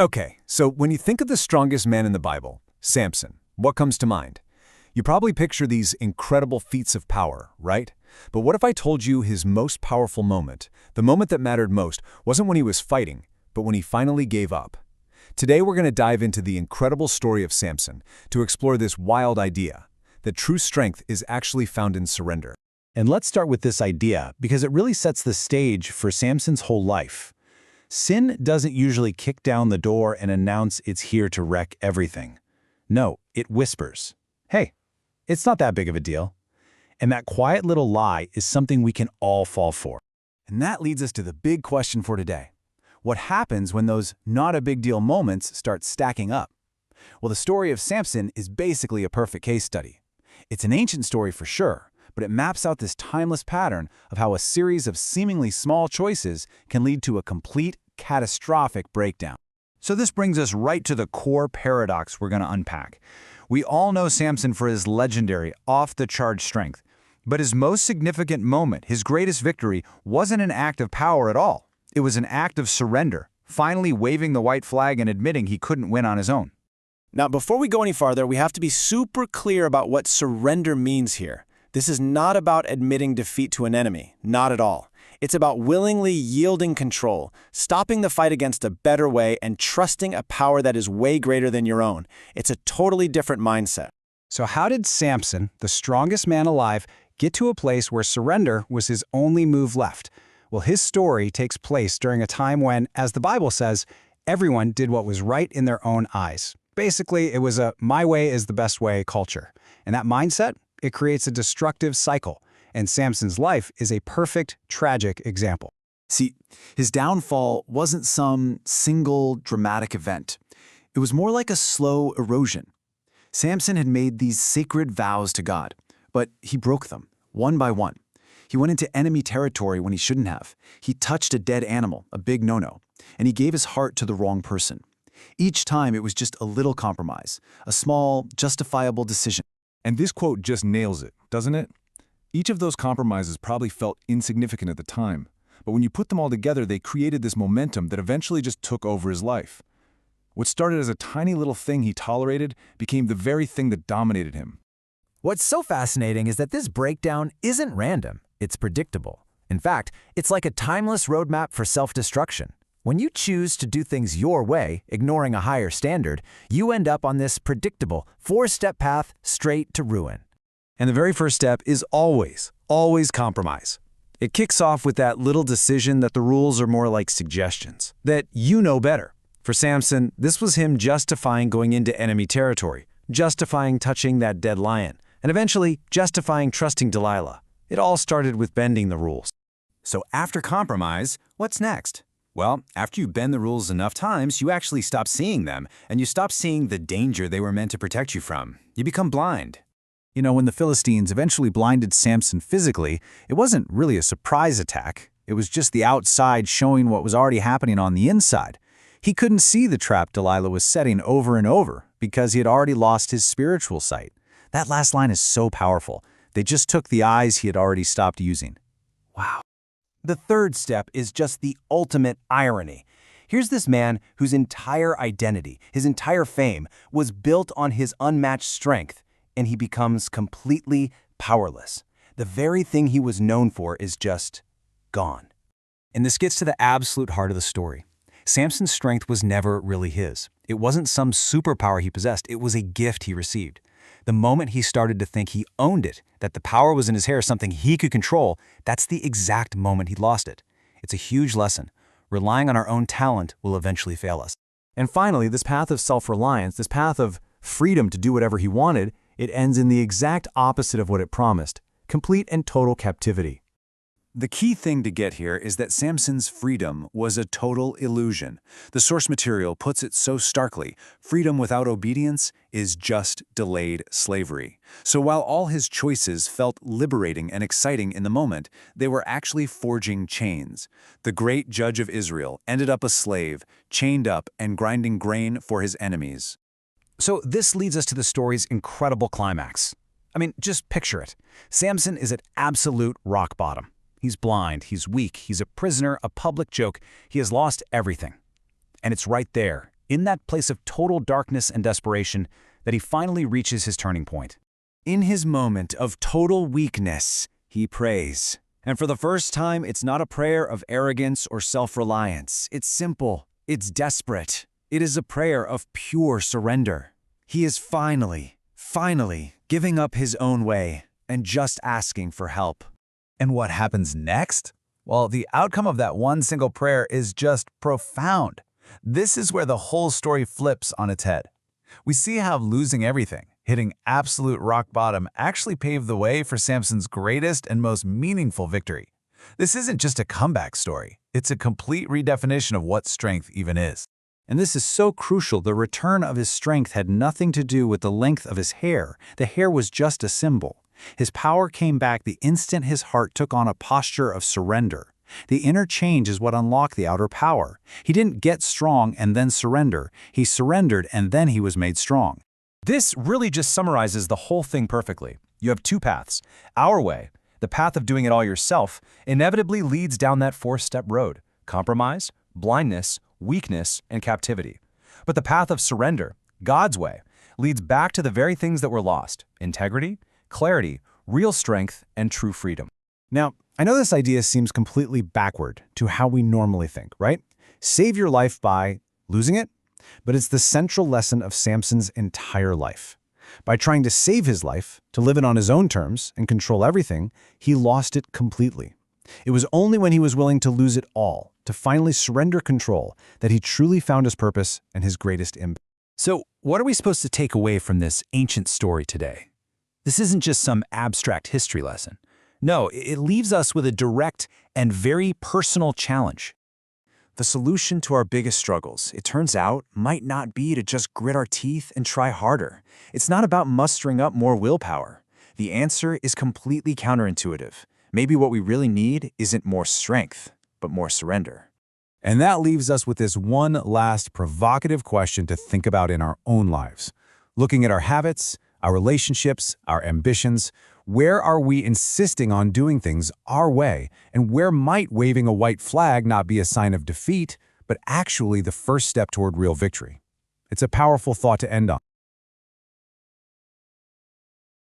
Okay, so when you think of the strongest man in the Bible, Samson, what comes to mind? You probably picture these incredible feats of power, right? But what if I told you his most powerful moment, the moment that mattered most, wasn't when he was fighting, but when he finally gave up? Today we're going to dive into the incredible story of Samson to explore this wild idea, that true strength is actually found in surrender. And let's start with this idea because it really sets the stage for Samson's whole life. Sin doesn't usually kick down the door and announce it's here to wreck everything. No, it whispers, "Hey, it's not that big of a deal." And that quiet little lie is something we can all fall for. And that leads us to the big question for today. What happens when those not a big deal moments start stacking up? Well, the story of Samson is basically a perfect case study. It's an ancient story for sure, but it maps out this timeless pattern of how a series of seemingly small choices can lead to a complete, catastrophic breakdown. So this brings us right to the core paradox we're going to unpack. We all know Samson for his legendary, off-the-chart strength. But his most significant moment, his greatest victory, wasn't an act of power at all. It was an act of surrender, finally waving the white flag and admitting he couldn't win on his own. Now, before we go any farther, we have to be super clear about what surrender means here. This is not about admitting defeat to an enemy, not at all. It's about willingly yielding control, stopping the fight against a better way, and trusting a power that is way greater than your own. It's a totally different mindset. So how did Samson, the strongest man alive, get to a place where surrender was his only move left? Well, his story takes place during a time when, as the Bible says, everyone did what was right in their own eyes. Basically, it was a my way is the best way culture. And that mindset, it creates a destructive cycle. And Samson's life is a perfect, tragic example. See, his downfall wasn't some single dramatic event. It was more like a slow erosion. Samson had made these sacred vows to God, but he broke them, one by one. He went into enemy territory when he shouldn't have. He touched a dead animal, a big no-no, and he gave his heart to the wrong person. Each time it was just a little compromise, a small, justifiable decision. And this quote just nails it, doesn't it? Each of those compromises probably felt insignificant at the time, but when you put them all together, they created this momentum that eventually just took over his life. What started as a tiny little thing he tolerated became the very thing that dominated him. What's so fascinating is that this breakdown isn't random, it's predictable. In fact, it's like a timeless roadmap for self-destruction. When you choose to do things your way, ignoring a higher standard, you end up on this predictable, four-step path straight to ruin. And the very first step is always compromise. It kicks off with that little decision that the rules are more like suggestions, that you know better. For Samson, this was him justifying going into enemy territory, justifying touching that dead lion, and eventually justifying trusting Delilah. It all started with bending the rules. So after compromise, what's next? Well, after you bend the rules enough times, you actually stop seeing them, and you stop seeing the danger they were meant to protect you from. You become blind. You know, when the Philistines eventually blinded Samson physically, it wasn't really a surprise attack. It was just the outside showing what was already happening on the inside. He couldn't see the trap Delilah was setting over and over because he had already lost his spiritual sight. That last line is so powerful. They just took the eyes he had already stopped using. Wow. The third step is just the ultimate irony. Here's this man whose entire identity, his entire fame, was built on his unmatched strength, and he becomes completely powerless. The very thing he was known for is just gone. And this gets to the absolute heart of the story. Samson's strength was never really his. It wasn't some superpower he possessed. It was a gift he received. The moment he started to think he owned it, that the power was in his hair, something he could control, that's the exact moment he lost it. It's a huge lesson. Relying on our own talent will eventually fail us. And finally, this path of self-reliance, this path of freedom to do whatever he wanted, it ends in the exact opposite of what it promised, complete and total captivity. The key thing to get here is that Samson's freedom was a total illusion. The source material puts it so starkly: freedom without obedience is just delayed slavery. So while all his choices felt liberating and exciting in the moment, they were actually forging chains. The great judge of Israel ended up a slave, chained up and grinding grain for his enemies. So this leads us to the story's incredible climax. I mean, just picture it. Samson is at absolute rock bottom. He's blind, he's weak, he's a prisoner, a public joke. He has lost everything. And it's right there, in that place of total darkness and desperation, that he finally reaches his turning point. In his moment of total weakness, he prays. And for the first time, it's not a prayer of arrogance or self-reliance. It's simple. It's desperate. It is a prayer of pure surrender. He is finally giving up his own way and just asking for help. And what happens next? Well, the outcome of that one single prayer is just profound. This is where the whole story flips on its head. We see how losing everything, hitting absolute rock bottom, actually paved the way for Samson's greatest and most meaningful victory. This isn't just a comeback story. It's a complete redefinition of what strength even is. And this is so crucial. The return of his strength had nothing to do with the length of his hair. The hair was just a symbol. His power came back the instant his heart took on a posture of surrender. The inner change is what unlocked the outer power. He didn't get strong and then surrender. He surrendered and then he was made strong. This really just summarizes the whole thing perfectly. You have two paths. Our way, the path of doing it all yourself, inevitably leads down that four-step road: compromise, blindness, weakness, and captivity. But the path of surrender, God's way, leads back to the very things that were lost: integrity, clarity, real strength, and true freedom. Now, I know this idea seems completely backward to how we normally think, right? Save your life by losing it? But it's the central lesson of Samson's entire life. By trying to save his life, to live it on his own terms and control everything, he lost it completely. It was only when he was willing to lose it all, to finally surrender control, that he truly found his purpose and his greatest impact. So, what are we supposed to take away from this ancient story today? This isn't just some abstract history lesson. No, it leaves us with a direct and very personal challenge. The solution to our biggest struggles, it turns out, might not be to just grit our teeth and try harder. It's not about mustering up more willpower. The answer is completely counterintuitive. Maybe what we really need isn't more strength, but more surrender. And that leaves us with this one last provocative question to think about in our own lives. Looking at our habits, our relationships, our ambitions, where are we insisting on doing things our way, and where might waving a white flag not be a sign of defeat, but actually the first step toward real victory? It's a powerful thought to end on.